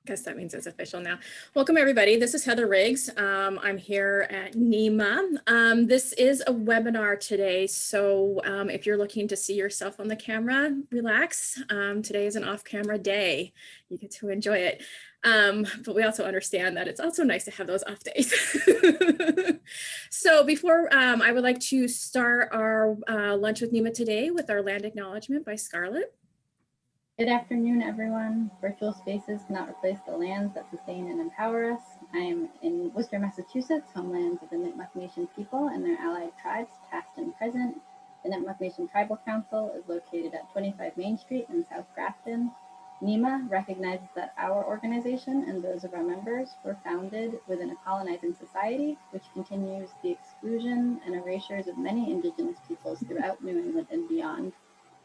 Guess that means it's official now. Welcome everybody. This is Heather Riggs. I'm here at NEMA. This is a webinar today, so if you're looking to see yourself on the camera, relax. Today is an off-camera day. You get to enjoy it. But we also understand that it's also nice to have those off days. So before I would like to start our lunch with NEMA today with our land acknowledgement by Scarlett. Good afternoon, everyone. Virtual spaces cannot replace the lands that sustain and empower us. I am in Worcester, Massachusetts, homelands of the Nipmuc Nation people and their allied tribes, past and present. The Nipmuc Nation Tribal Council is located at 25 Main Street in South Grafton. NEMA recognizes that our organization and those of our members were founded within a colonizing society, which continues the exclusion and erasures of many Indigenous peoples throughout New England and beyond.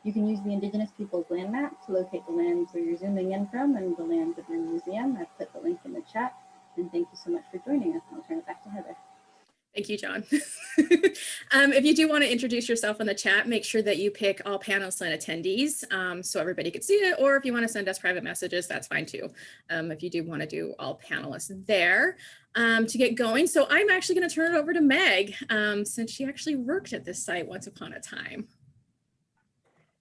You can use the Indigenous Peoples land map to locate the lands where you're zooming in from and the lands of your museum. I've put the link in the chat, and thank you so much for joining us. I'll turn it back to Heather. Thank you, John. If you do want to introduce yourself in the chat, make sure that you pick all panelists and attendees so everybody can see it, or if you want to send us private messages, that's fine too. If you do want to do all panelists there to get going. So I'm actually going to turn it over to Meg since she actually worked at this site once upon a time.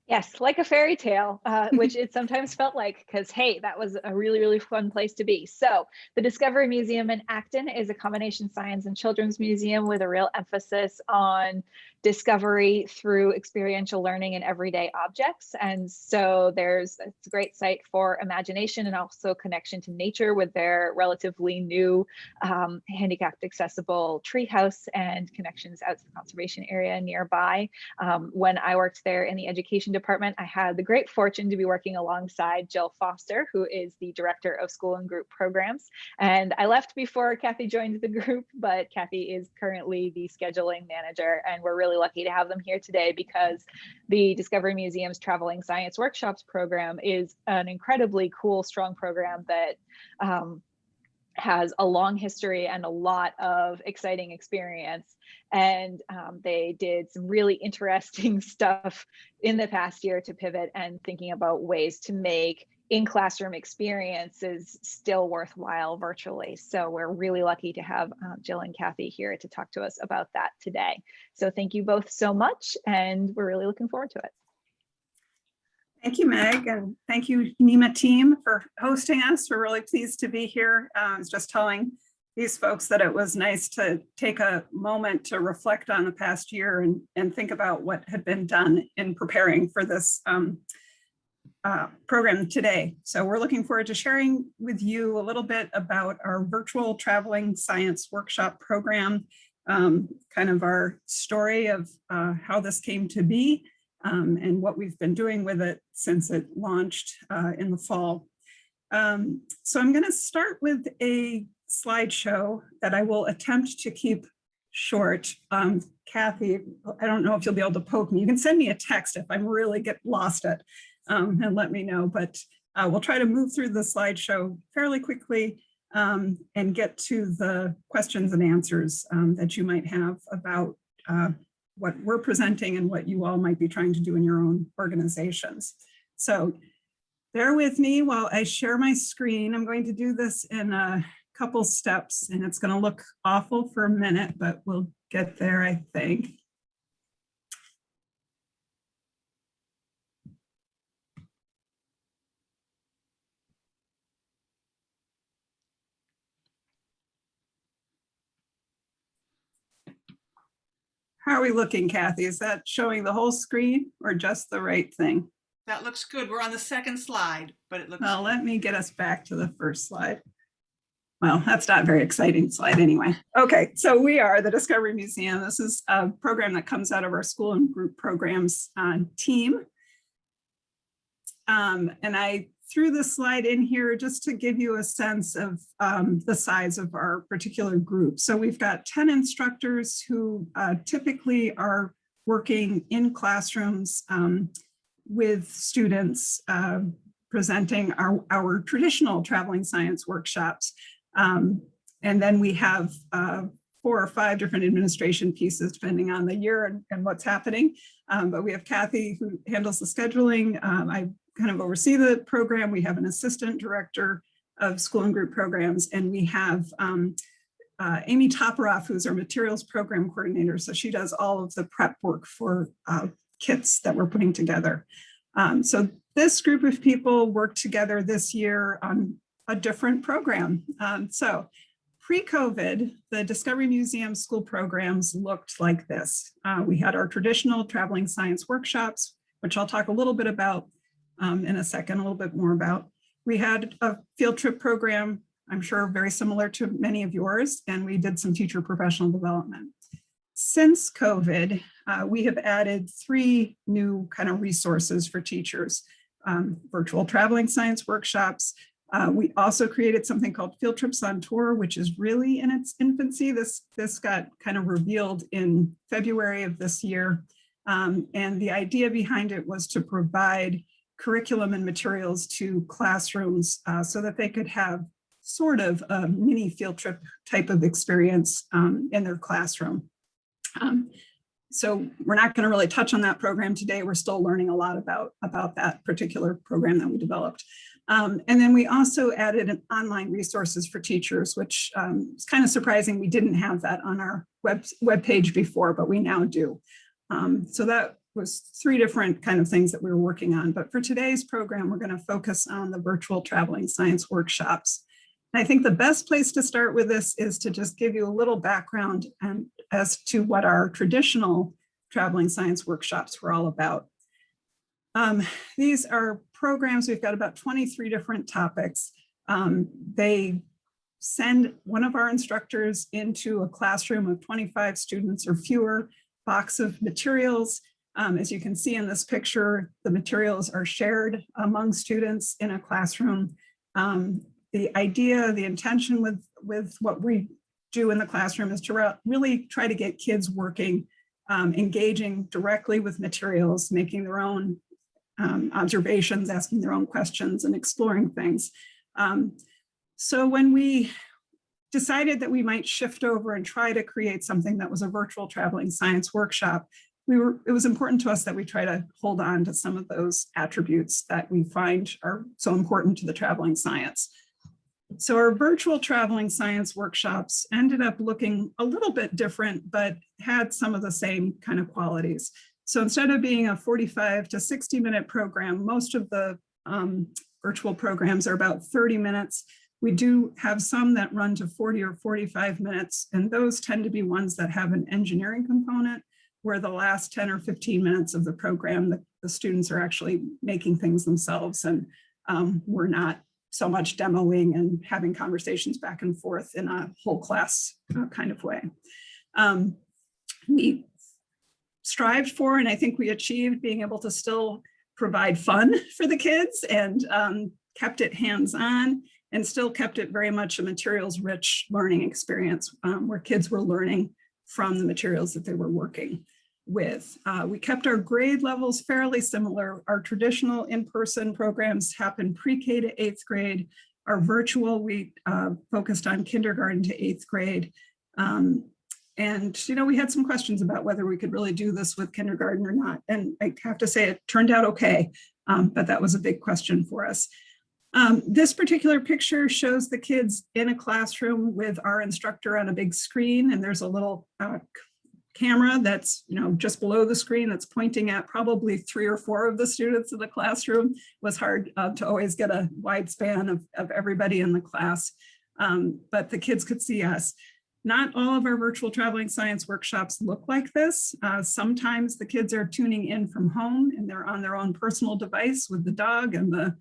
Yes, like a fairy tale, which it sometimes felt like, because, hey, that was a really, really fun place to be. So the Discovery Museum in Acton is a combination science and children's museum with a real emphasis on discovery through experiential learning and everyday objects. And so it's a great site for imagination and also connection to nature with their relatively new handicapped accessible treehouse and connections out to the conservation area nearby. When I worked there in the education department, I had the great fortune to be working alongside Jill Foster, who is the director of school and group programs. And I left before Kathy joined the group, but Kathy is currently the scheduling manager, and we're really lucky to have them here today because the Discovery Museum's Traveling Science Workshops program is an incredibly cool, strong program that has a long history and a lot of exciting experience. And they did some really interesting stuff in the past year to pivot and thinking about ways to make in-classroom experiences still worthwhile virtually. So we're really lucky to have Jill and Kathy here to talk to us about that today. So thank you both so much, and we're really looking forward to it. Thank you, Meg, and thank you, NEMA team, for hosting us. We're really pleased to be here. I was just telling these folks that it was nice to take a moment to reflect on the past year and think about what had been done in preparing for this program today. So we're looking forward to sharing with you a little bit about our virtual traveling science workshop program, kind of our story of how this came to be, and what we've been doing with it since it launched in the fall. So I'm going to start with a slideshow that I will attempt to keep short. Kathy, I don't know if you'll be able to poke me. You can send me a text if I really get lost it and let me know, but we'll try to move through the slideshow fairly quickly and get to the questions and answers that you might have about what we're presenting and what you all might be trying to do in your own organizations. So bear with me while I share my screen. I'm going to do this in a couple steps, and it's going to look awful for a minute, but we'll get there, I think. How are we looking, Kathy? Is that showing the whole screen or just the right thing? That looks good. We're on the second slide, but it looks Well, let me get us back to the first slide. Well, that's not a very exciting slide anyway. Okay, so we are the Discovery Museum. This is a program that comes out of our school and group programs team. And I threw this slide in here just to give you a sense of the size of our particular group. So we've got 10 instructors who typically are working in classrooms with students presenting our traditional traveling science workshops. And then we have 4 or 5 different administration pieces depending on the year and what's happening. But we have Kathy who handles the scheduling. I kind of oversee the program. We have an assistant director of school and group programs. And we have Amy Toperoff, who's our materials program coordinator. So she does all of the prep work for kits that we're putting together. So this group of people worked together this year on a different program. So pre-COVID, the Discovery Museum school programs looked like this. We had our traditional traveling science workshops, which I'll talk a little bit about in a second, a little bit more about. We had a field trip program, I'm sure very similar to many of yours, and we did some teacher professional development. Since COVID, we have added 3 new kind of resources for teachers, virtual traveling science workshops. We also created something called Field Trips on Tour, which is really in its infancy. This got kind of revealed in February of this year. And the idea behind it was to provide curriculum and materials to classrooms so that they could have sort of a mini field trip type of experience in their classroom. So we're not going to really touch on that program today. We're still learning a lot about that particular program that we developed. And then we also added an online resources for teachers, which is kind of surprising. We didn't have that on our web page before, but we now do. So that was 3 different kind of things that we were working on. But for today's program, we're going to focus on the virtual traveling science workshops. And I think the best place to start with this is to just give you a little background as to what our traditional traveling science workshops were all about. These are programs, we've got about 23 different topics. They send one of our instructors into a classroom of 25 students or fewer, box of materials. As you can see in this picture, the materials are shared among students in a classroom. The idea, the intention with what we do in the classroom is to really try to get kids working, engaging directly with materials, making their own observations, asking their own questions, and exploring things. So when we decided that we might shift over and try to create something that was a virtual traveling science workshop, it was important to us that we try to hold on to some of those attributes that we find are so important to the traveling science. So our virtual traveling science workshops ended up looking a little bit different, but had some of the same kind of qualities. So instead of being a 45 to 60-minute program, most of the virtual programs are about 30 minutes. We do have some that run to 40 or 45 minutes, and those tend to be ones that have an engineering component, where the last 10 or 15 minutes of the program, the students are actually making things themselves, and we're not so much demoing and having conversations back and forth in a whole class kind of way. We strived for, and I think we achieved, being able to still provide fun for the kids, and kept it hands-on, and still kept it very much a materials-rich learning experience where kids were learning from the materials that they were working with. We kept our grade levels fairly similar. Our traditional in-person programs happen pre-K to 8th grade. Our virtual, we focused on kindergarten to 8th grade. And, you know, we had some questions about whether we could really do this with kindergarten or not. And I have to say it turned out okay, but that was a big question for us. This particular picture shows the kids in a classroom with our instructor on a big screen, and there's a little camera that's, you know, just below the screen that's pointing at probably 3 or 4 of the students in the classroom. It was hard to always get a wide span of everybody in the class, but the kids could see us. Not all of our virtual traveling science workshops look like this. Sometimes the kids are tuning in from home and they're on their own personal device with the dog and the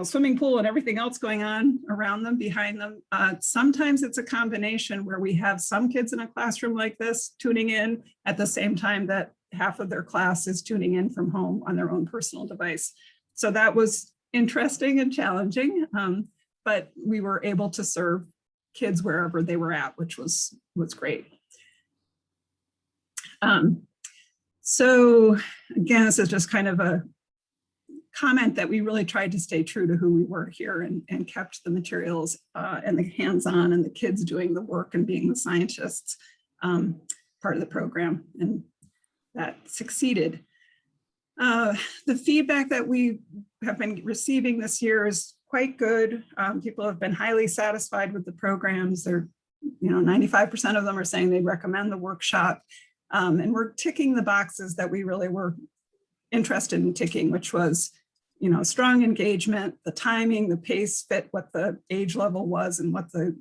swimming pool and everything else going on around them, behind them. Sometimes it's a combination where we have some kids in a classroom like this tuning in at the same time that half of their class is tuning in from home on their own personal device. So that was interesting and challenging, but we were able to serve kids wherever they were at, which was great. So again, this is just kind of a comment that we really tried to stay true to who we were here and kept the materials and the hands-on and the kids doing the work and being the scientists part of the program, and that succeeded. The feedback that we have been receiving this year is quite good. People have been highly satisfied with the programs. They're, 95% of them are saying they recommend the workshop. And we're ticking the boxes that we really were interested in ticking, which was, strong engagement, the timing, the pace fit what the age level was and what the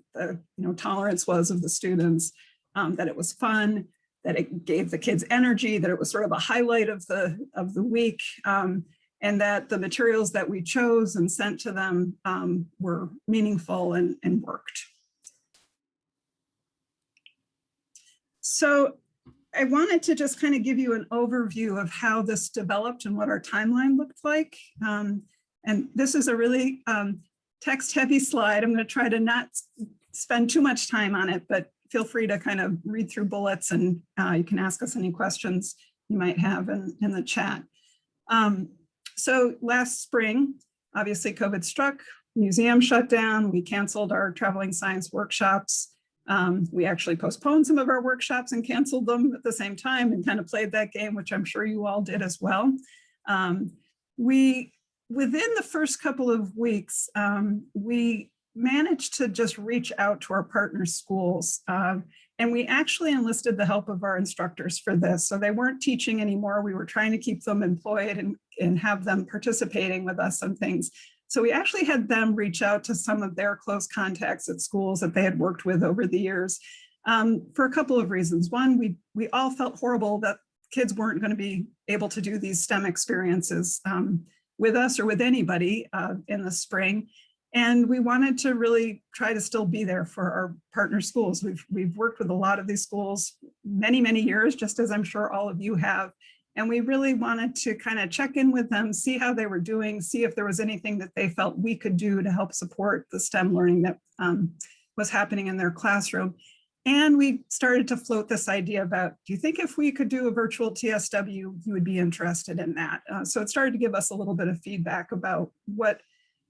tolerance was of the students, that it was fun, that it gave the kids energy, that it was sort of a highlight of the week, and that the materials that we chose and sent to them were meaningful and worked. So I wanted to just kind of give you an overview of how this developed and what our timeline looked like. And this is a really text-heavy slide. I'm going to try to not spend too much time on it, but feel free to kind of read through bullets, and you can ask us any questions you might have in the chat. So last spring, obviously COVID struck, museum shut down, we canceled our traveling science workshops. We actually postponed some of our workshops and canceled them at the same time and kind of played that game, which I'm sure you all did as well. Within the first couple of weeks, we managed to just reach out to our partner schools. And we actually enlisted the help of our instructors for this. So they weren't teaching anymore. We were trying to keep them employed and have them participating with us on things. So we actually had them reach out to some of their close contacts at schools that they had worked with over the years for a couple of reasons. One, we all felt horrible that kids weren't going to be able to do these STEM experiences with us or with anybody in the spring. And we wanted to really try to still be there for our partner schools. We've worked with a lot of these schools many, many years, just as I'm sure all of you have. And we really wanted to kind of check in with them, see how they were doing, see if there was anything that they felt we could do to help support the STEM learning that was happening in their classroom. And we started to float this idea about, do you think if we could do a virtual TSW, you would be interested in that? So it started to give us a little bit of feedback about what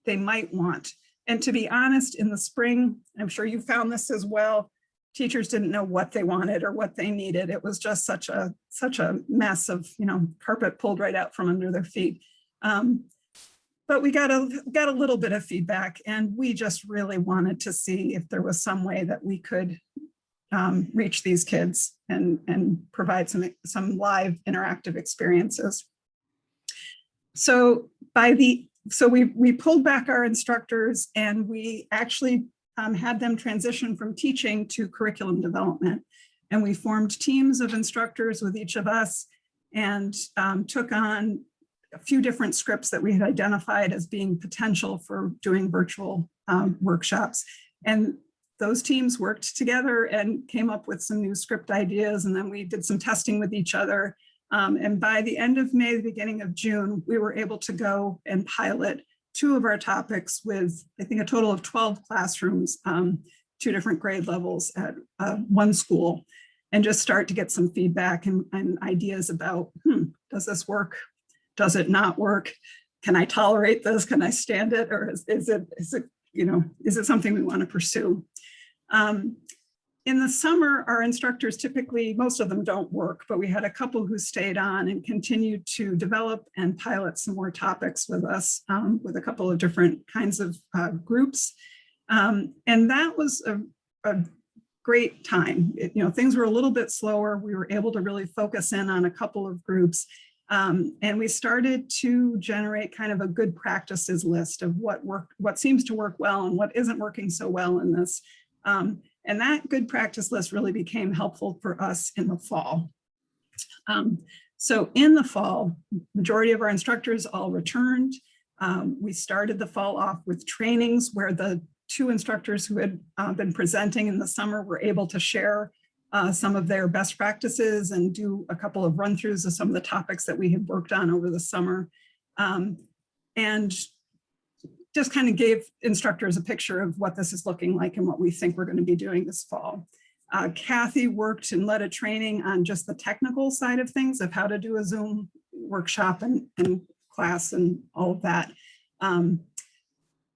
they might want. And to be honest, in the spring, I'm sure you found this as well, teachers didn't know what they wanted or what they needed. It was just such a mess of, carpet pulled right out from under their feet. But we got a little bit of feedback, and we just really wanted to see if there was some way that we could reach these kids and provide some live interactive experiences. So we pulled back our instructors, and we actually had them transition from teaching to curriculum development. And we formed teams of instructors with each of us and took on a few different scripts that we had identified as being potential for doing virtual workshops. And those teams worked together and came up with some new script ideas. And then we did some testing with each other. And by the end of May, the beginning of June, we were able to go and pilot 2 of our topics with, I think, a total of 12 classrooms, 2 different grade levels at 1 school, and just start to get some feedback and ideas about, does this work? Does it not work? Can I tolerate this? Can I stand it? Or is it something we want to pursue? In the summer, our instructors typically, most of them don't work, but we had a couple who stayed on and continued to develop and pilot some more topics with us with a couple of different kinds of groups. And that was a great time. Things were a little bit slower. We were able to really focus in on a couple of groups. And we started to generate kind of a good practices list of what seems to work well and what isn't working so well in this. And that good practice list really became helpful for us in the fall. So in the fall, majority of our instructors all returned. We started the fall off with trainings where the 2 instructors who had been presenting in the summer were able to share some of their best practices and do a couple of run-throughs of some of the topics that we had worked on over the summer. And just kind of gave instructors a picture of what this is looking like and what we think we're going to be doing this fall. Kathy worked and led a training on just the technical side of things, of how to do a Zoom workshop and class and all of that.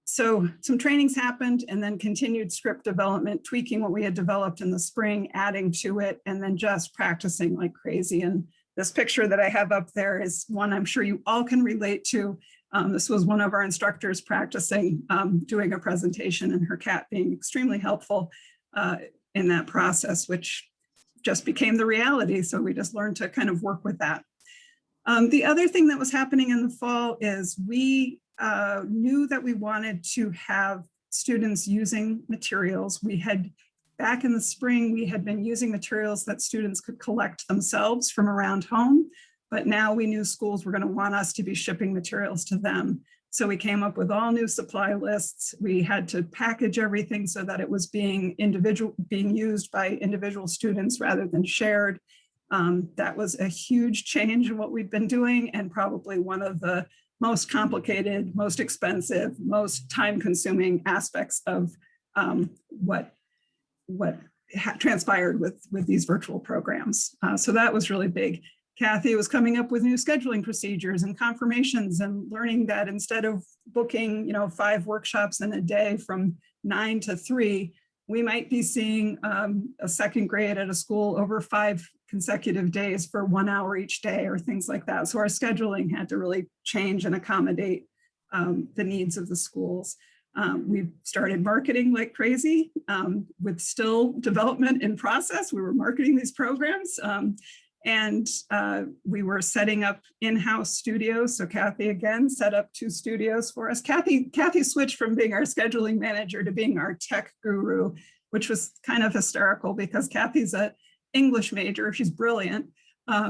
So some trainings happened, and then continued script development, tweaking what we had developed in the spring, adding to it, and then just practicing like crazy. And this picture that I have up there is one I'm sure you all can relate to. This was one of our instructors practicing doing a presentation, and her cat being extremely helpful in that process, which just became the reality. So we just learned to kind of work with that. The other thing that was happening in the fall is we knew that we wanted to have students using materials. We had, back in the spring, we had been using materials that students could collect themselves from around home, but now we knew schools were going to want us to be shipping materials to them. So we came up with all new supply lists. We had to package everything so that it was being used by individual students rather than shared. That was a huge change in what we've been doing, and probably one of the most complicated, most expensive, most time-consuming aspects of what transpired with these virtual programs. So that was really big. Kathy was coming up with new scheduling procedures and confirmations, and learning that instead of booking 5 workshops in a day from 9 to 3, we might be seeing a second grade at a school over 5 consecutive days for 1 hour each day, or things like that. So our scheduling had to really change and accommodate the needs of the schools. We started marketing like crazy with still development in process. We were marketing these programs, and we were setting up in-house studios. So Kathy again set up 2 studios for us. Kathy switched from being our scheduling manager to being our tech guru, which was kind of hysterical because Kathy's an English major. She's brilliant.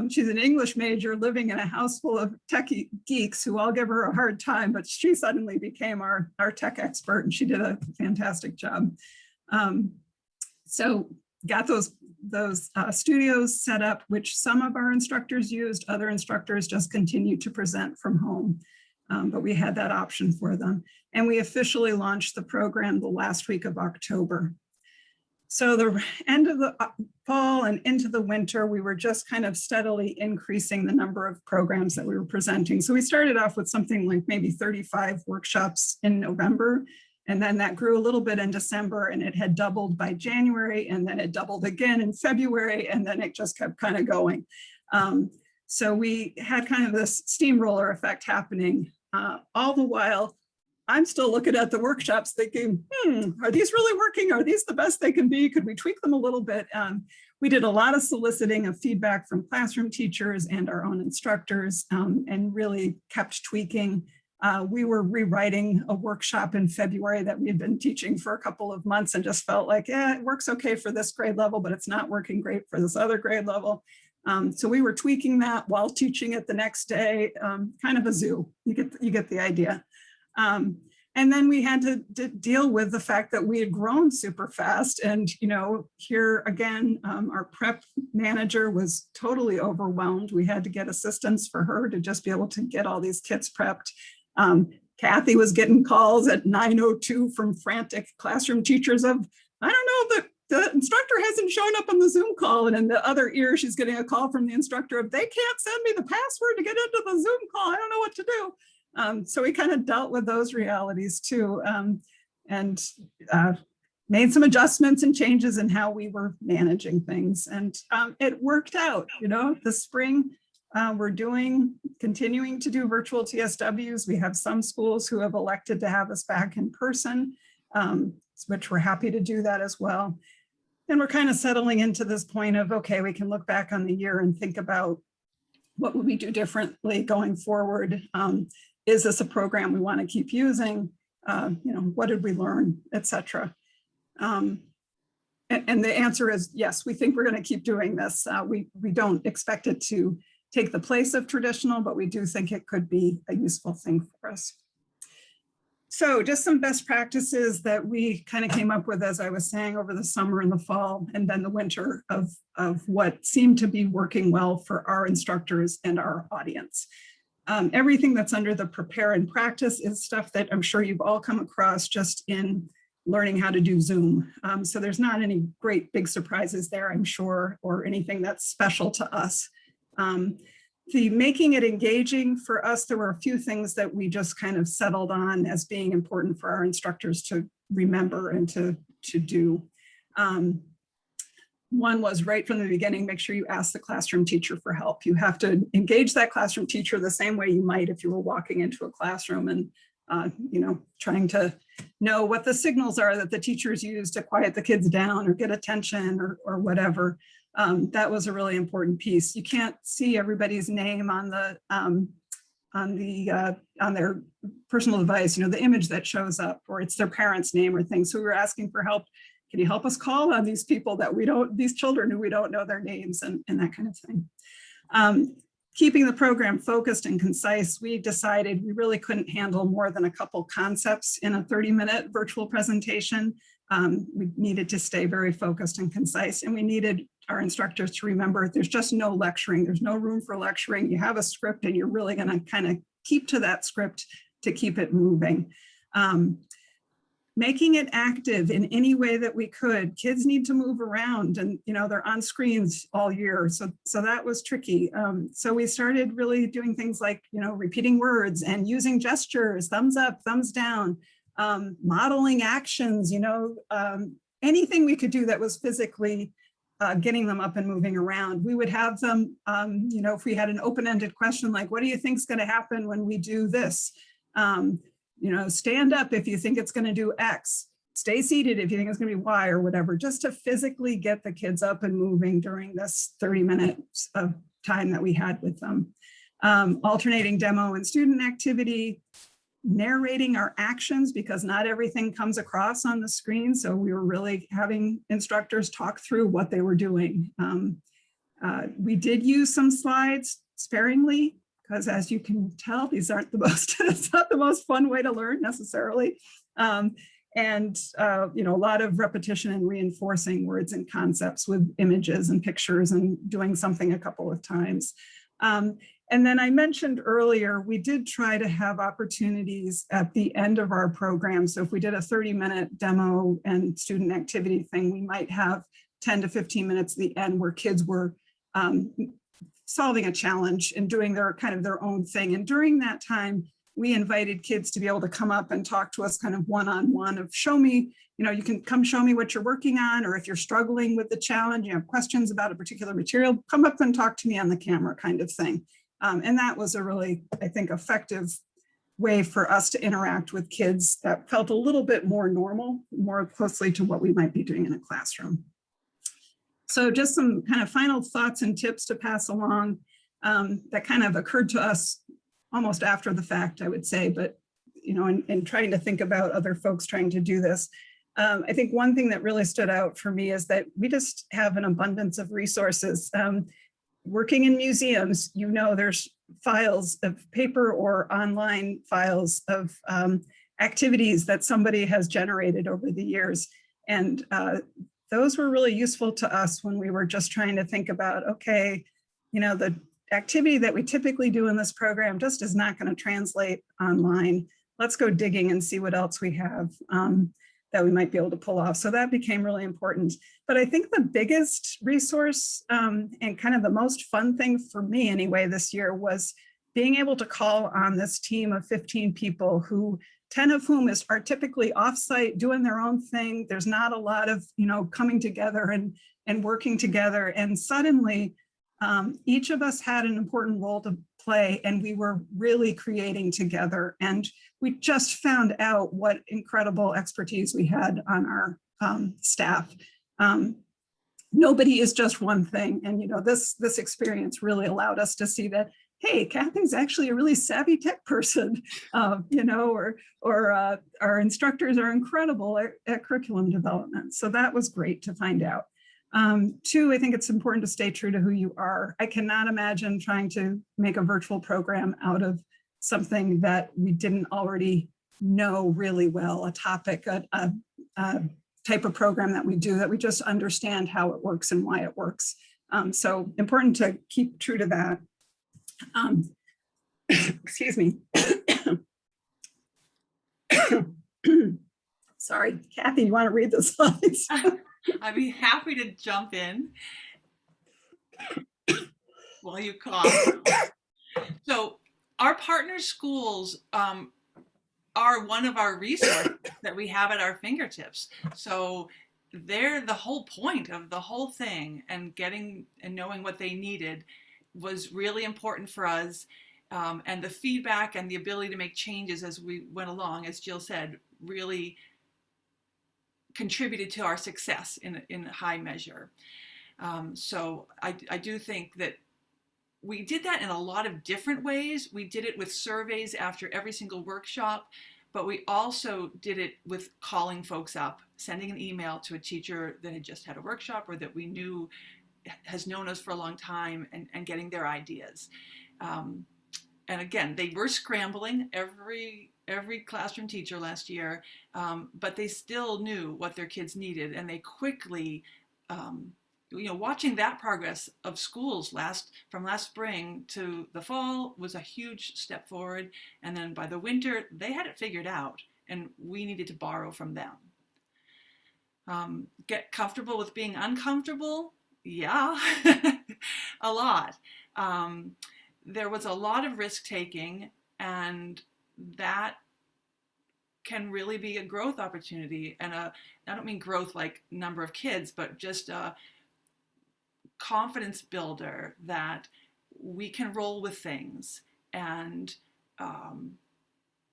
She's an English major living in a house full of tech geeks who all give her a hard time, but she suddenly became our tech expert, and she did a fantastic job. So got those studios set up, which some of our instructors used. Other instructors just continued to present from home, but we had that option for them. And we officially launched the program the last week of October. So the end of the fall and into the winter, we were just kind of steadily increasing the number of programs that we were presenting. So we started off with something like maybe 35 workshops in November, and then that grew a little bit in December, and it had doubled by January, and then it doubled again in February, and then it just kept kind of going. So we had kind of this steamroller effect happening. All the while, I'm still looking at the workshops thinking, are these really working? Are these the best they can be? Could we tweak them a little bit? We did a lot of soliciting of feedback from classroom teachers and our own instructors, and really kept tweaking. We were rewriting a workshop in February that we had been teaching for a couple of months and just felt like, yeah, it works okay for this grade level, but it's not working great for this other grade level. So we were tweaking that while teaching it the next day, kind of a zoo. You get the idea. And then we had to deal with the fact that we had grown super fast. And, here again, our prep manager was totally overwhelmed. We had to get assistance for her to just be able to get all these kits prepped. Kathy was getting calls at 9:02 from frantic classroom teachers of, I don't know, the instructor hasn't shown up on the Zoom call. And in the other ear, she's getting a call from the instructor of, they can't send me the password to get into the Zoom call. I don't know what to do. So we kind of dealt with those realities too, and made some adjustments and changes in how we were managing things. And it worked out, this spring, we're continuing to do virtual TSWs. We have some schools who have elected to have us back in person, which we're happy to do that as well. And we're kind of settling into this point of, okay, we can look back on the year and think about what would we do differently going forward. Is this a program we want to keep using? What did we learn, et cetera? And the answer is yes, we think we're going to keep doing this. We don't expect it to take the place of traditional, but we do think it could be a useful thing for us. So just some best practices that we kind of came up with, as I was saying, over the summer and the fall, and then the winter of what seemed to be working well for our instructors and our audience. Everything that's under the prepare and practice is stuff that I'm sure you've all come across just in learning how to do Zoom. So there's not any great big surprises there, I'm sure, or anything that's special to us. The making it engaging for us, there were a few things that we just kind of settled on as being important for our instructors to remember and to do. One was right from the beginning, make sure you ask the classroom teacher for help. You have to engage that classroom teacher the same way you might if you were walking into a classroom and, you know, trying to know what the signals are that the teachers use to quiet the kids down or get attention or whatever. That was a really important piece. You can't see everybody's name on their personal device, you know, the image that shows up, or it's their parent's name or things. So we were asking for help. Can you help us call on these people that we don't, these children who we don't know their names and that kind of thing. Keeping the program focused and concise, we decided we really couldn't handle more than a couple concepts in a 30-minute virtual presentation. We needed to stay very focused and concise, and we needed our instructors to remember there's just no lecturing. There's no room for lecturing. You have a script and you're really going to kind of keep to that script to keep it moving. Making it active in any way that we could. Kids need to move around, and you know they're on screens all year, so that was tricky. So we started really doing things like, you know, repeating words and using gestures, thumbs up, thumbs down, modeling actions, you know, anything we could do that was physically getting them up and moving around. We would have them, you know, if we had an open-ended question like, what do you think is going to happen when we do this? You know, stand up if you think it's going to do X, stay seated if you think it's going to be Y or whatever, just to physically get the kids up and moving during this 30 minutes of time that we had with them. Alternating demo and student activity, narrating our actions because not everything comes across on the screen. So we were really having instructors talk through what they were doing. We did use some slides sparingly, because as you can tell, these aren't the most, it's not the most fun way to learn necessarily. You know, a lot of repetition and reinforcing words and concepts with images and pictures and doing something a couple of times. And then I mentioned earlier, we did try to have opportunities at the end of our program. So if we did a 30-minute demo and student activity thing, we might have 10 to 15 minutes at the end where kids were solving a challenge and doing their kind of their own thing. And during that time, we invited kids to be able to come up and talk to us kind of one-on-one of show me, you know, you can come show me what you're working on, or if you're struggling with the challenge, you have questions about a particular material, come up and talk to me on the camera kind of thing. And that was a really, I think, effective way for us to interact with kids that felt a little bit more normal, more closely to what we might be doing in a classroom. So just some kind of final thoughts and tips to pass along that kind of occurred to us almost after the fact, I would say, but, you know, in trying to think about other folks trying to do this. I think one thing that really stood out for me is that we just have an abundance of resources. Working in museums, you know, there's files of paper or online files of activities that somebody has generated over the years. And those were really useful to us when we were just trying to think about, okay, you know, the activity that we typically do in this program just is not going to translate online. Let's go digging and see what else we have that we might be able to pull off. So that became really important. But I think the biggest resource and kind of the most fun thing for me anyway this year was being able to call on this team of 15 people who 10 of whom are typically offsite doing their own thing. There's not a lot of, you know, coming together and working together. And suddenly each of us had an important role to play, and we were really creating together. And we just found out what incredible expertise we had on our staff. Nobody is just one thing. And, you know, this experience really allowed us to see that, hey, Kathy's actually a really savvy tech person, you know, or our instructors are incredible at curriculum development. So that was great to find out. Two, I think it's important to stay true to who you are. I cannot imagine trying to make a virtual program out of something that we didn't already know really well, a topic, a type of program that we do, that we just understand how it works and why it works. So important to keep true to that. Excuse me. Sorry, Kathy, you want to read the slides? I'd be happy to jump in while you cough. So our partner schools are one of our resources that we have at our fingertips. So they're the whole point of the whole thing, and getting and knowing what they needed was really important for us. And the feedback and the ability to make changes as we went along, as Jill said, really contributed to our success in high measure. So I do think that we did that in a lot of different ways. We did it with surveys after every single workshop, but we also did it with calling folks up, sending an email to a teacher that had just had a workshop or that we knew has known us for a long time, and getting their ideas. And again, they were scrambling, every classroom teacher last year, but they still knew what their kids needed, and they quickly, watching that progress of schools from last spring to the fall was a huge step forward. And then by the winter, they had it figured out, and we needed to borrow from them. Get comfortable with being uncomfortable? Yeah, a lot. There was a lot of risk taking, and that can really be a growth opportunity. And I don't mean growth like number of kids, but just a confidence builder that we can roll with things. And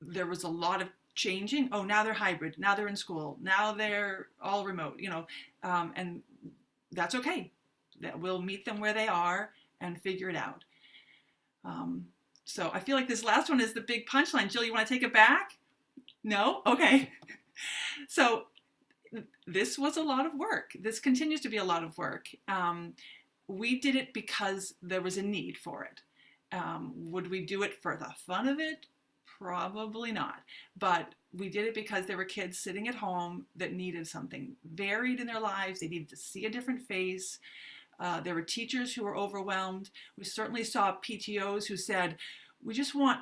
there was a lot of changing. Oh, now they're hybrid. Now they're in school. Now they're all remote, and that's okay. That we'll meet them where they are and figure it out. So I feel like this last one is the big punchline. Jill, you want to take it back? No? Okay. So this was a lot of work. This continues to be a lot of work. We did it because there was a need for it. Would we do it for the fun of it? Probably not. But we did it because there were kids sitting at home that needed something varied in their lives. They needed to see a different face. There were teachers who were overwhelmed. We certainly saw PTOs who said, we just want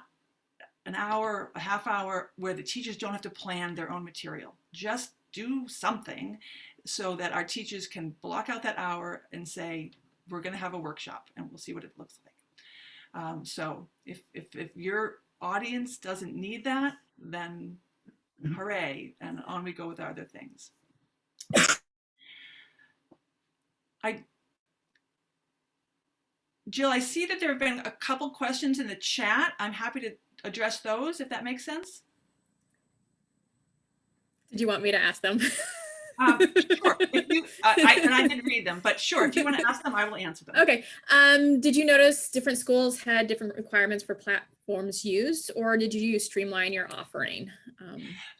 an hour, a half hour where the teachers don't have to plan their own material. Just do something so that our teachers can block out that hour and say, we're going to have a workshop and we'll see what it looks like. So if your audience doesn't need that, then hooray, and on we go with our other things. Jill, I see that there have been a couple questions in the chat. I'm happy to address those if that makes sense. Did you want me to ask them? Sure. I did read them, but sure, if you want to ask them, I will answer them. Okay. Did you notice different schools had different requirements for platforms used, or did you streamline your offering?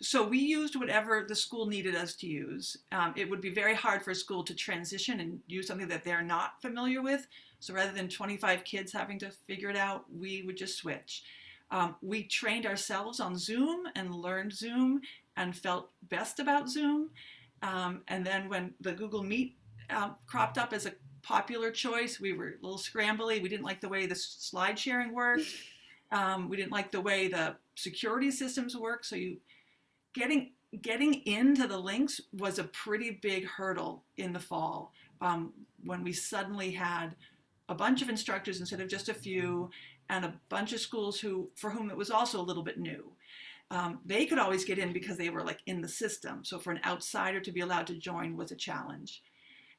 So we used whatever the school needed us to use. It would be very hard for a school to transition and use something that they're not familiar with. So rather than 25 kids having to figure it out, we would just switch. We trained ourselves on Zoom and learned Zoom and felt best about Zoom. And then when the Google Meet cropped up as a popular choice, we were a little scrambly. We didn't like the way the slide sharing worked. We didn't like the way the security systems work. So getting into the links was a pretty big hurdle in the fall, when we suddenly had a bunch of instructors instead of just a few, and a bunch of schools for whom it was also a little bit new. They could always get in because they were like in the system. So for an outsider to be allowed to join was a challenge.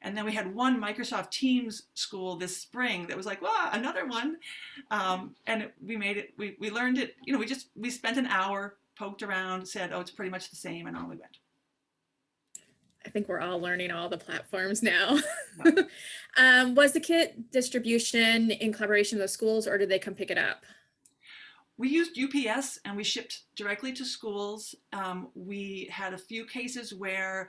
And then we had one Microsoft Teams school this spring that was like, well, another one. And we made it, we learned it, we spent an hour, poked around, said, oh, it's pretty much the same, and on we went. I think we're all learning all the platforms now. Was the kit distribution in collaboration with the schools, or did they come pick it up? We used UPS and we shipped directly to schools. We had a few cases where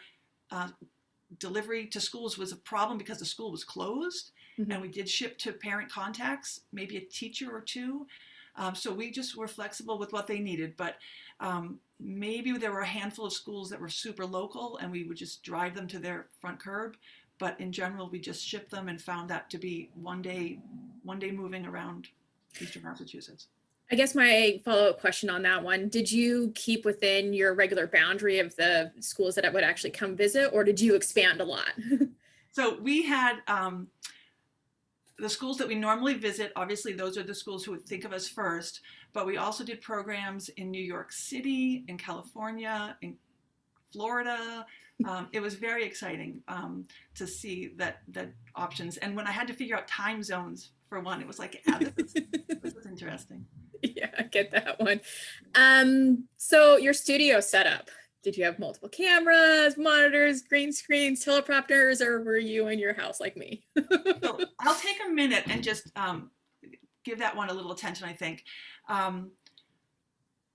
delivery to schools was a problem because the school was closed, and we did ship to parent contacts, maybe a teacher or two. So we just were flexible with what they needed, but maybe there were a handful of schools that were super local and we would just drive them to their front curb. But in general, we just shipped them and found that to be one day moving around Eastern Massachusetts. I guess my follow-up question on that one, did you keep within your regular boundary of the schools that would actually come visit, or did you expand a lot? So we had the schools that we normally visit. Obviously, those are the schools who would think of us first, but we also did programs in New York City, in California, in Florida. It was very exciting to see that options. And when I had to figure out time zones for one, it was like, yeah, this is interesting. Yeah, I get that one. So your studio setup, did you have multiple cameras, monitors, green screens, teleprompters, or were you in your house like me? So I'll take a minute and just give that one a little attention, I think.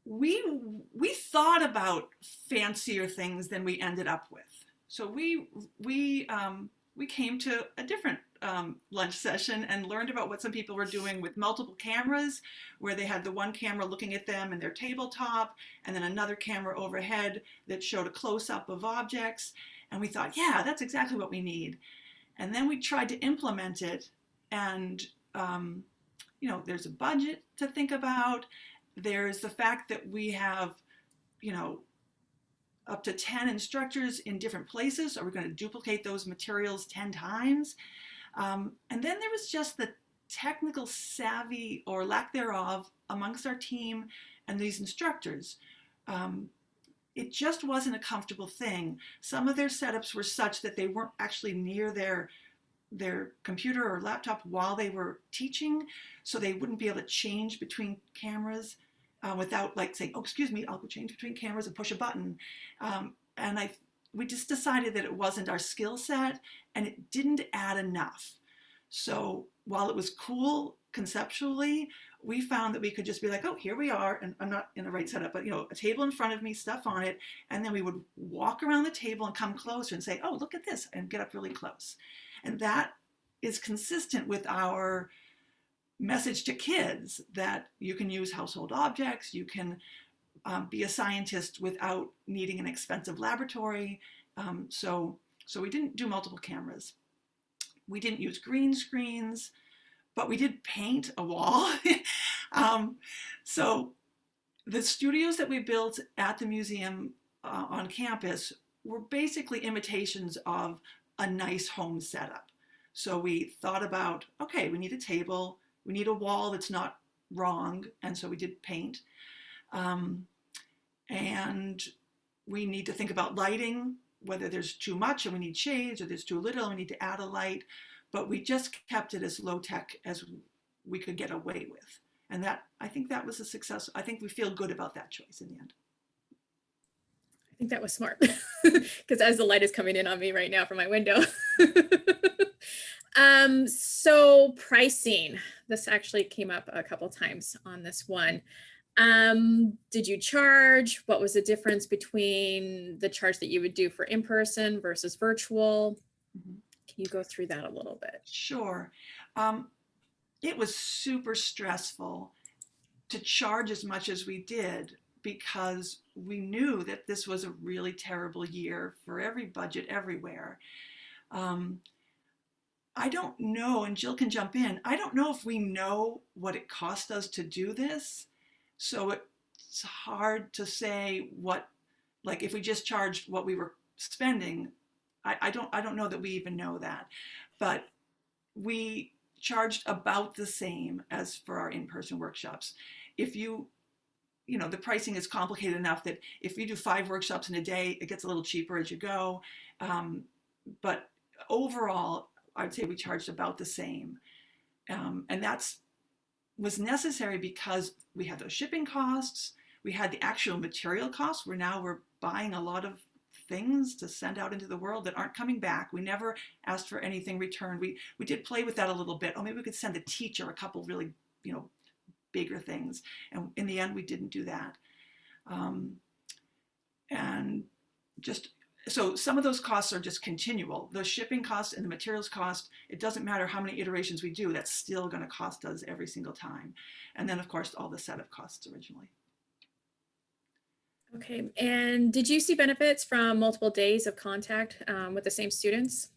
We thought about fancier things than we ended up with. So we came to a different lunch session and learned about what some people were doing with multiple cameras, where they had the one camera looking at them in their tabletop, and then another camera overhead that showed a close-up of objects. And we thought, yeah, that's exactly what we need. And then we tried to implement it, and there's a budget to think about. There's the fact that we have, up to 10 instructors in different places. Are we going to duplicate those materials 10 times? And then there was just the technical savvy or lack thereof amongst our team and these instructors. It just wasn't a comfortable thing. Some of their setups were such that they weren't actually near their computer or laptop while they were teaching, so they wouldn't be able to change between cameras without like saying, oh, excuse me, I'll go change between cameras and push a button. And we just decided that it wasn't our skill set and it didn't add enough. So while it was cool conceptually, we found that we could just be like, oh, here we are, and I'm not in the right setup, but a table in front of me, stuff on it, and then we would walk around the table and come closer and say, oh, look at this, and get up really close. And that is consistent with our message to kids that you can use household objects, you can be a scientist without needing an expensive laboratory. So we didn't do multiple cameras. We didn't use green screens, but we did paint a wall. So the studios that we built at the museum on campus were basically imitations of a nice home setup. So we thought about, okay, we need a table, we need a wall that's not wrong, and so we did paint. And we need to think about lighting, whether there's too much and we need shades, or there's too little and we need to add a light. But we just kept it as low tech as we could get away with. And I think that was a success. I think we feel good about that choice in the end. I think that was smart, because as the light is coming in on me right now from my window. So pricing, this actually came up a couple times on this one. Did you charge? What was the difference between the charge that you would do for in-person versus virtual? Mm-hmm. Can you go through that a little bit? Sure. It was super stressful to charge as much as we did, because we knew that this was a really terrible year for every budget everywhere. I don't know, and Jill can jump in, I don't know if we know what it cost us to do this. So it's hard to say like if we just charged what we were spending, I don't know that we even know that. But we charged about the same as for our in-person workshops. If the pricing is complicated enough that if you do 5 workshops in a day, it gets a little cheaper as you go. But overall, I'd say we charged about the same. And was necessary because we had those shipping costs, we had the actual material costs, where now we're buying a lot of things to send out into the world that aren't coming back. We never asked for anything returned. We did play with that a little bit. Oh, maybe we could send a teacher a couple really, bigger things. And in the end, we didn't do that. So some of those costs are just continual. The shipping costs and the materials cost, it doesn't matter how many iterations we do, that's still going to cost us every single time. And then, of course, all the setup costs originally. Okay, and did you see benefits from multiple days of contact with the same students?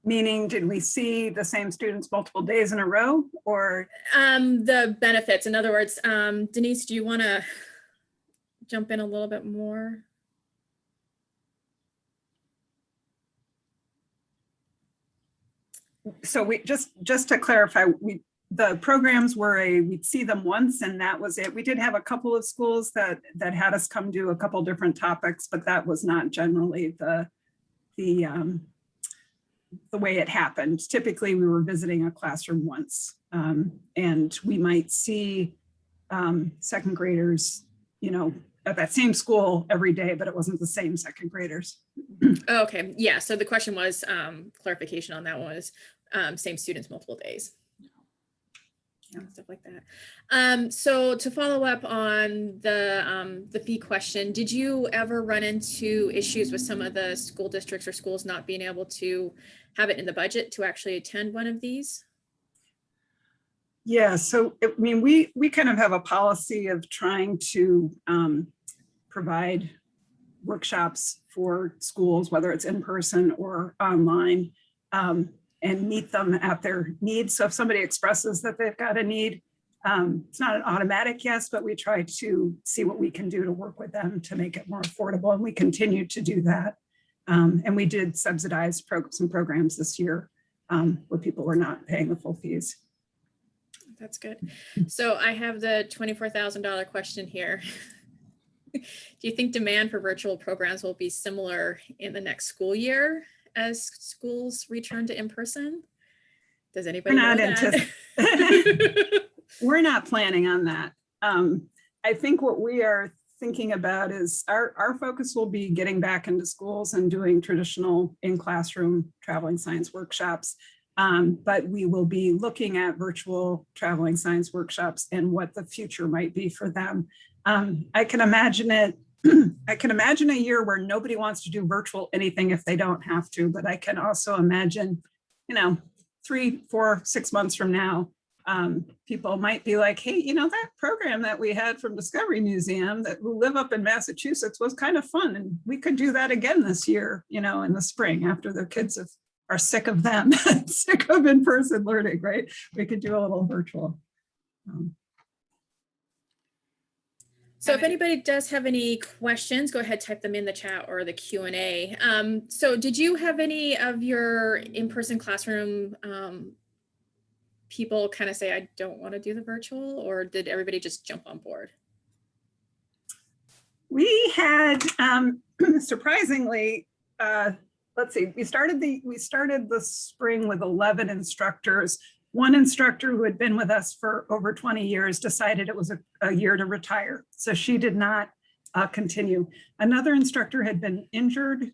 Meaning, did we see the same students multiple days in a row, or? The benefits, in other words, Denise, do you want to jump in a little bit more? So we just to clarify, the programs were we'd see them once and that was it. We did have a couple of schools that had us come do a couple different topics, but that was not generally the way it happened. Typically, we were visiting a classroom once, and we might see second graders, at that same school every day, but it wasn't the same second graders. Oh, okay. Yeah. So the question was, clarification on that was same students multiple days. Yeah, stuff like that. So to follow up on the fee question, did you ever run into issues with some of the school districts or schools not being able to have it in the budget to actually attend one of these? Yeah, so we kind of have a policy of trying to provide workshops for schools, whether it's in person or online, and meet them at their needs. So if somebody expresses that they've got a need, it's not an automatic yes, but we try to see what we can do to work with them to make it more affordable. And we continue to do that. And we did subsidize some programs this year where people were not paying the full fees. That's good. So I have the $24,000 question here. Do you think demand for virtual programs will be similar in the next school year as schools return to in-person? Does anybody know that? We're not planning on that. I think what we are thinking about is our focus will be getting back into schools and doing traditional in-classroom traveling science workshops. But we will be looking at virtual traveling science workshops and what the future might be for them. I can imagine a year where nobody wants to do virtual anything if they don't have to, but I can also imagine, 3, 4, 6 months from now, people might be like, hey, that program that we had from Discovery Museum who live up in Massachusetts was kind of fun. And we could do that again this year, in the spring after their kids are sick of them, sick of in-person learning, right? We could do a little virtual. So if anybody does have any questions, go ahead, type them in the chat or the Q&A. So did you have any of your in-person classroom people kind of say, I don't want to do the virtual, or did everybody just jump on board? We had, surprisingly, let's see, we started the spring with 11 instructors. One instructor who had been with us for over 20 years decided it was a year to retire. So she did not continue. Another instructor had been injured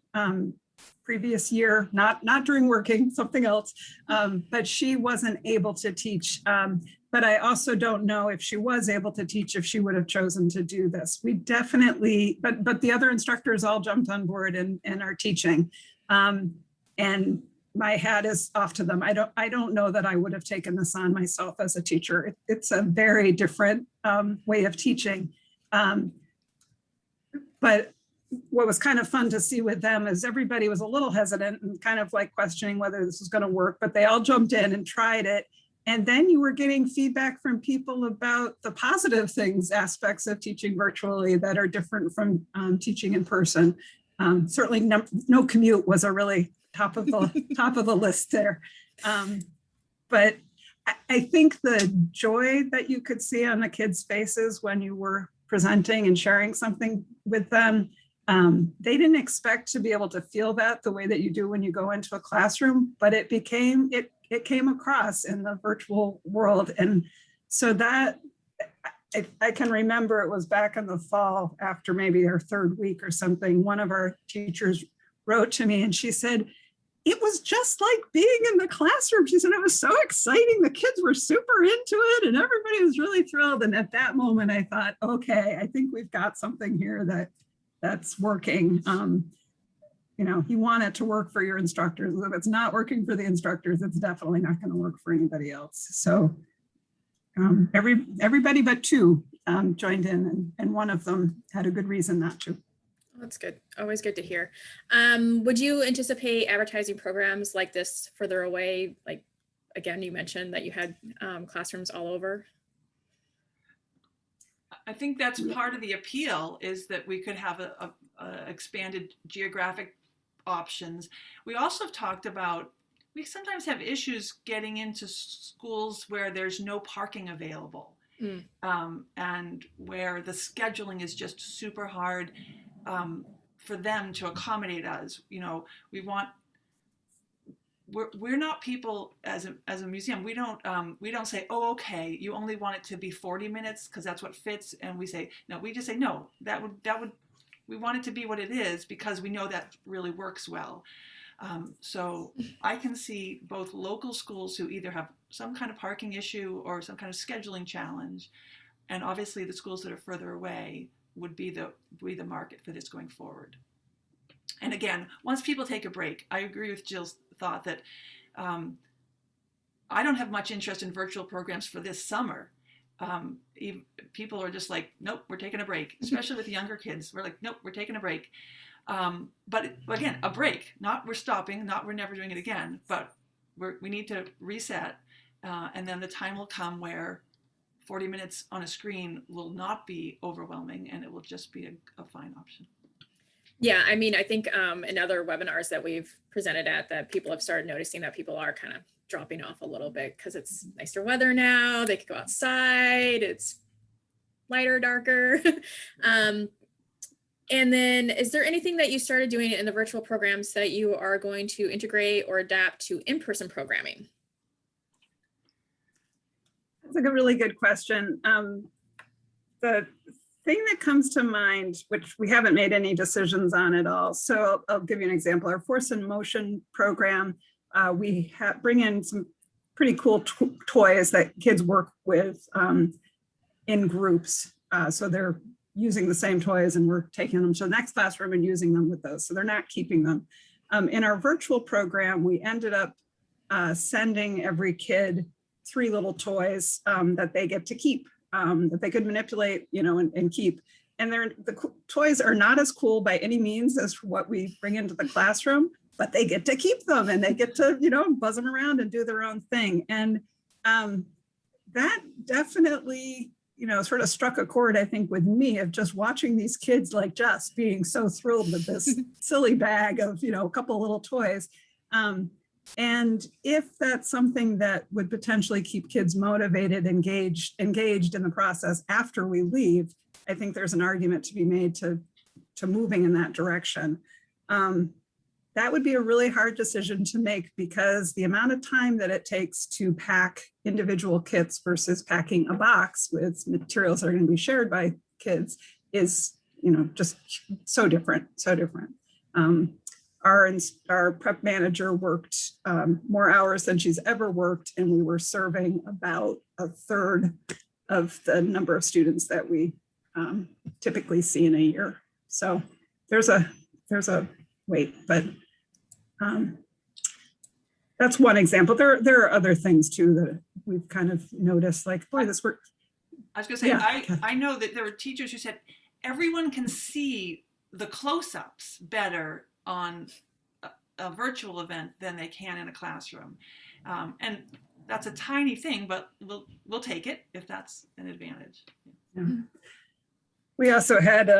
previous year, not during working, something else, but she wasn't able to teach. But I also don't know if she was able to teach, if she would have chosen to do this. We definitely, but the other instructors all jumped on board and are teaching. And my hat is off to them. I don't know that I would have taken this on myself as a teacher. It's a very different way of teaching. But what was kind of fun to see with them is everybody was a little hesitant and kind of like questioning whether this was going to work, but they all jumped in and tried it. And then you were getting feedback from people about the positive aspects of teaching virtually that are different from teaching in person. Certainly no commute was a really top of the list there. But I think the joy that you could see on the kids' faces when you were presenting and sharing something with them, they didn't expect to be able to feel that the way that you do when you go into a classroom, but it came across in the virtual world. And so that I can remember it was back in the fall after maybe our third week or something, one of our teachers wrote to me and she said, it was just like being in the classroom. She said, it was so exciting. The kids were super into it and everybody was really thrilled. And at that moment I thought, okay, I think we've got something here that's working. You want it to work for your instructors. If it's not working for the instructors, it's definitely not going to work for anybody else. So everybody but 2 joined in, and one of them had a good reason not to. That's good. Always good to hear. Would you anticipate advertising programs like this further away? Like, again, you mentioned that you had classrooms all over. I think that's part of the appeal, is that we could have a expanded geographic options. We also have talked about we sometimes have issues getting into schools where there's no parking available. And where the scheduling is just super hard for them to accommodate us. You know, we're not people as a museum. We don't say, oh, okay, you only want it to be 40 minutes because that's what fits. And we say, no, we just say, no, that would we want it to be what it is because we know that really works well. So I can see both local schools who either have some kind of parking issue or some kind of scheduling challenge, and obviously the schools that are further away would be the market for this going forward. And again, once people take a break, I agree with Jill's thought that I don't have much interest in virtual programs for this summer. People are just like, nope, we're taking a break, especially with younger kids. We're like, nope, we're taking a break. But again, a break, not we're stopping, not we're never doing it again, but we need to reset. And then the time will come where 40 minutes on a screen will not be overwhelming and it will just be a fine option. Yeah, I mean, I think in other webinars that we've presented at, that people have started noticing that people are kind of dropping off a little bit because it's nicer weather now. They can go outside. It's lighter, darker. And then is there anything that you started doing in the virtual programs that you are going to integrate or adapt to in-person programming? That's like a really good question. The thing that comes to mind, which we haven't made any decisions on at all. So I'll give you an example. Our Force in Motion program, we bring in some pretty cool toys that kids work with in groups. So they're using the same toys and we're taking them to the next classroom and using them with those. So they're not keeping them. In our virtual program, we ended up sending every kid 3 little toys that they get to keep, that they could manipulate, you know, and keep. And the toys are not as cool by any means as what we bring into the classroom, but they get to keep them and they get to, you know, buzz them around and do their own thing. And that definitely, you know, sort of struck a chord, I think, with me of just watching these kids like just being so thrilled with this silly bag of, you know, a couple of little toys. And if that's something that would potentially keep kids motivated, engaged in the process after we leave, I think there's an argument to be made to moving in that direction. That would be a really hard decision to make because the amount of time that it takes to pack individual kits versus packing a box with materials that are going to be shared by kids is, you know, just so different, so different. Our prep manager worked more hours than she's ever worked, and we were serving about 1/3 of the number of students that we typically see in a year. So there's a wait, but that's one example. There are other things too that we've kind of noticed, like, boy, this worked. I was going to say, yeah. I know that there were teachers who said everyone can see the close-ups better on a virtual event than they can in a classroom. And that's a tiny thing, but we'll take it if that's an advantage. Yeah. We also had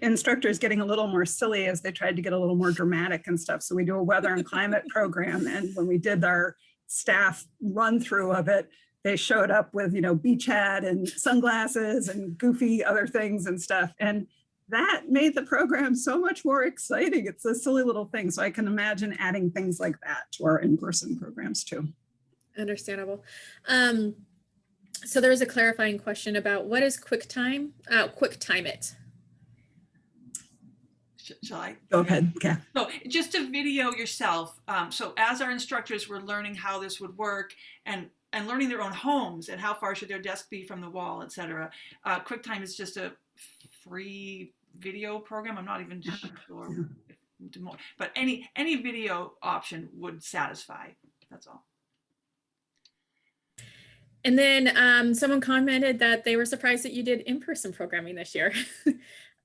instructors getting a little more silly as they tried to get a little more dramatic and stuff. So we do a weather and climate program. And when we did our staff run through of it, they showed up with, you know, beach hat and sunglasses and goofy other things and stuff. And that made the program so much more exciting. It's a silly little thing. So I can imagine adding things like that to our in-person programs too. Understandable. So there was a clarifying question about what is QuickTime? QuickTime It. Shall I? Go ahead, yeah. So just to video yourself. So as our instructors were learning how this would work and learning their own homes and how far should their desk be from the wall, et cetera. QuickTime is just a free video program. I'm not even sure, but any video option would satisfy. That's all. And then someone commented that they were surprised that you did in-person programming this year.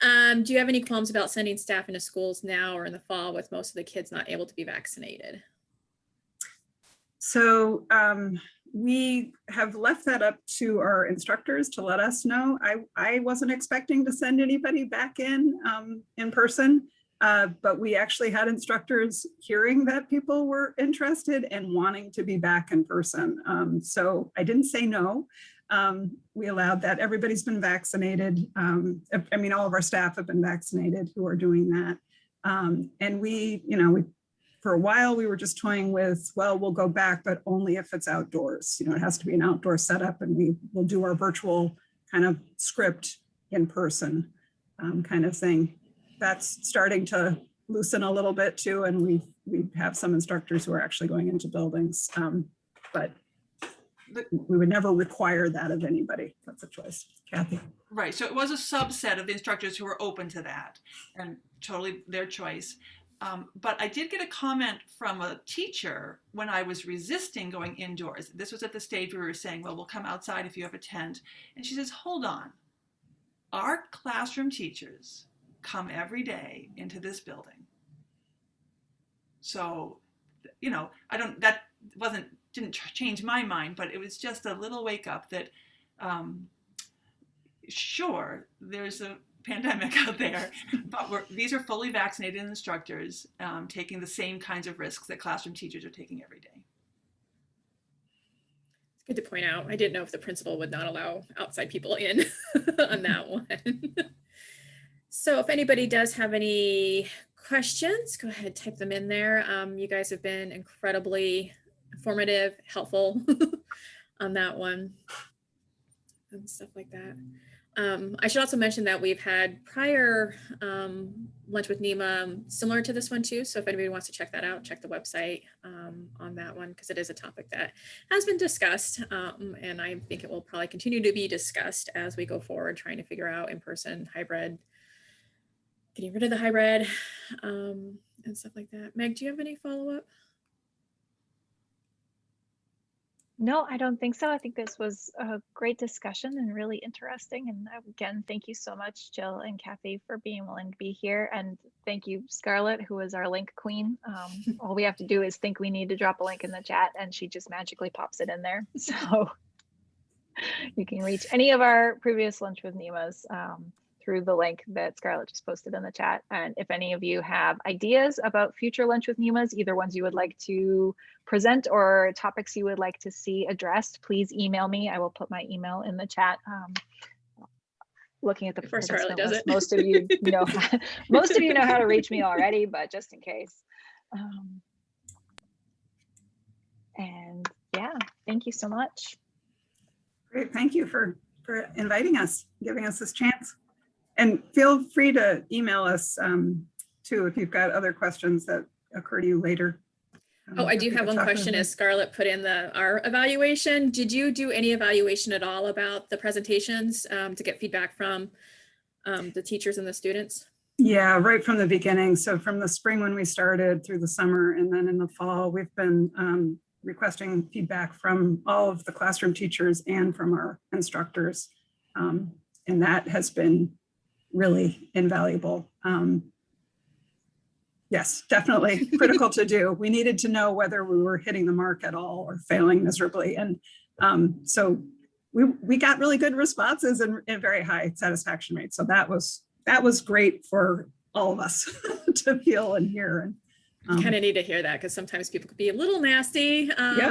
Do you have any qualms about sending staff into schools now or in the fall with most of the kids not able to be vaccinated? So we have left that up to our instructors to let us know. I wasn't expecting to send anybody back in person. but we actually had instructors hearing that people were interested and wanting to be back in person. So I didn't say no. We allowed that. Everybody's been vaccinated. I mean, all of our staff have been vaccinated who are doing that. And we, for a while we were just toying with, well, we'll go back, but only if it's outdoors. It has to be an outdoor setup, and we will do our virtual kind of script in person kind of thing. That's starting to loosen a little bit too, and we have some instructors who are actually going into buildings, but we would never require that of anybody. That's a choice. Kathy. Right, so it was a subset of instructors who were open to that, and totally their choice. But I did get a comment from a teacher when I was resisting going indoors. This was at the stage where we were saying, well, we'll come outside if you have a tent. And she says, hold on. Our classroom teachers come every day into this building. So, that didn't change my mind, but it was just a little wake up that, sure, there's a pandemic out there, but these are fully vaccinated instructors taking the same kinds of risks that classroom teachers are taking every day. It's good to point out. I didn't know if the principal would not allow outside people in on that one. So if anybody does have any questions, go ahead, type them in there. You guys have been incredibly informative, helpful on that one and stuff like that. I should also mention that we've had prior lunch with NEMA similar to this one too. So if anybody wants to check that out, check the website on that one, because it is a topic that has been discussed. And I think it will probably continue to be discussed as we go forward, trying to figure out in-person, hybrid, getting rid of the hybrid and stuff like that. Meg, do you have any follow-up? No, I don't think so. I think this was a great discussion and really interesting. And again, thank you so much, Jill and Kathy, for being willing to be here. And thank you, Scarlett, who is our link queen. All we have to do is think we need to drop a link in the chat, and she just magically pops it in there. So you can reach any of our previous Lunch with NEMAs through the link that Scarlett just posted in the chat. And if any of you have ideas about future Lunch with NEMAs, either ones you would like to present or topics you would like to see addressed, please email me. I will put my email in the chat. Looking at the Before Scarlett does it. most of you know how to reach me already, but just in case. And yeah, thank you so much. Great, thank you for inviting us, giving us this chance. And feel free to email us too if you've got other questions that occur to you later. Oh, I do have one question as Scarlett put in our evaluation. Did you do any evaluation at all about the presentations to get feedback from the teachers and the students? Yeah, right from the beginning. So from the spring when we started through the summer, and then in the fall, we've been requesting feedback from all of the classroom teachers and from our instructors. And that has been really invaluable. Yes, definitely critical to do. We needed to know whether we were hitting the mark at all or failing miserably. And so we got really good responses and very high satisfaction rates. So that was great for all of us to feel and hear. And kind of need to hear that, because sometimes people could be a little nasty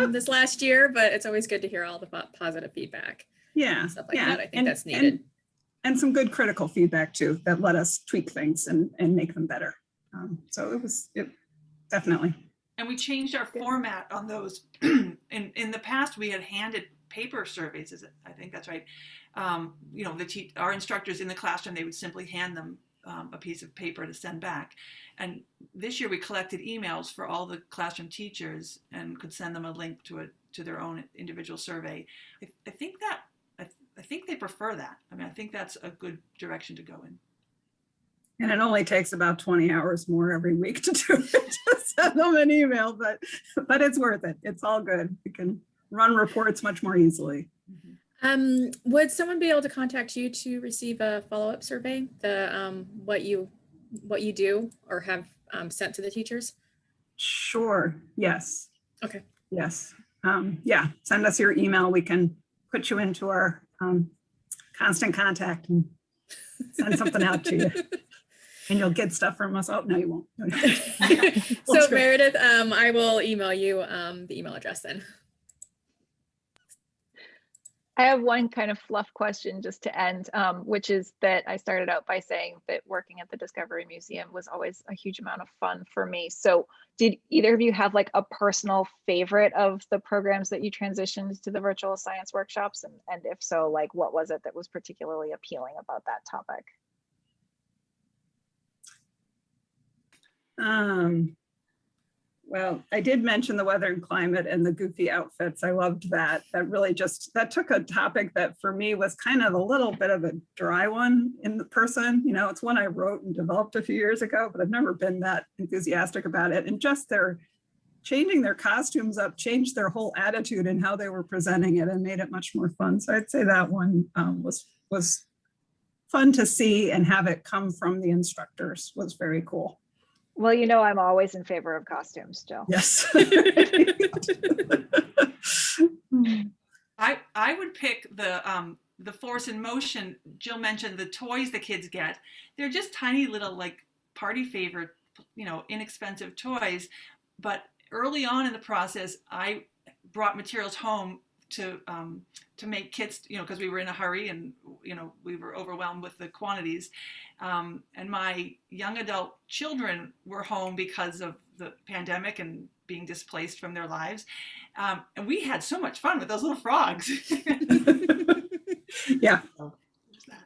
this last year, but it's always good to hear all the positive feedback. Yeah, stuff like that. I think that's needed. And some good critical feedback too, that let us tweak things and make them better. So it definitely. And we changed our format on those. In the past, we had handed paper surveys. I think that's right. Our instructors in the classroom, they would simply hand them a piece of paper to send back. And this year we collected emails for all the classroom teachers and could send them a link to their own individual survey. I think they prefer that. I mean, I think that's a good direction to go in. And it only takes about 20 hours more every week to do it, to send them an email, but it's worth it. It's all good. We can run reports much more easily. Would someone be able to contact you to receive a follow-up survey, what you do or have sent to the teachers? Sure. Yes. Okay. Yes. Yeah. Send us your email. We can put you into our constant contact and send something out to you. And you'll get stuff from us. Oh, no, you won't. No, no. So That's great. Meredith, I will email you the email address then. I have one kind of fluff question just to end, which is that I started out by saying that working at the Discovery Museum was always a huge amount of fun for me. So did either of you have like a personal favorite of the programs that you transitioned to the virtual science workshops? And if so, like what was it that was particularly appealing about that topic? Well, I did mention the weather and climate and the goofy outfits. I loved that. That really that took a topic that for me was kind of a little bit of a dry one in the person. You know, it's one I wrote and developed a few years ago, but I've never been that enthusiastic about it. And just their changing their costumes up changed their whole attitude and how they were presenting it and made it much more fun. So I'd say that one was fun to see, and have it come from the instructors was very cool. Well, you know, I'm always in favor of costumes, Jill. Yes. I would pick the Force in Motion. Jill mentioned the toys the kids get. They're just tiny little like party favorite, you know, inexpensive toys. But early on in the process, I brought materials home to make kits, you know, because we were in a hurry and, you know, we were overwhelmed with the quantities. And my young adult children were home because of the pandemic and being displaced from their lives. And we had so much fun with those little frogs. Yeah. So, there's that.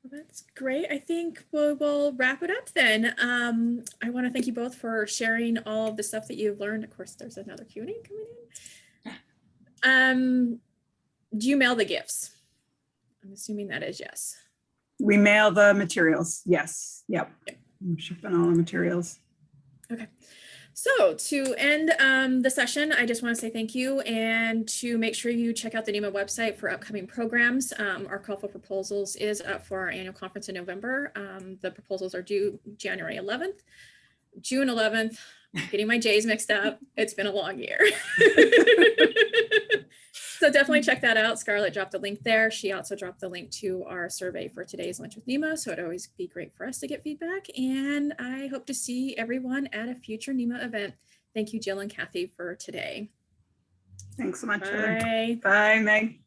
Well, that's great. I think we'll wrap it up then. I want to thank you both for sharing all of the stuff that you've learned. Of course, there's another Q&A coming in. Do you mail the gifts? I'm assuming that is yes. We mail the materials. Yes. Yep. I'm shipping all the materials. Okay. So to end the session, I just want to say thank you, and to make sure you check out the NEMA website for upcoming programs. Our call for proposals is up for our annual conference in November. The proposals are due January 11th. June 11th, I'm getting my J's mixed up. It's been a long year. So definitely check that out. Scarlett dropped the link there. She also dropped the link to our survey for today's Lunch with NEMA. So it'd always be great for us to get feedback. And I hope to see everyone at a future NEMA event. Thank you, Jill and Kathy, for today. Thanks so much. Bye. Bye, Meg.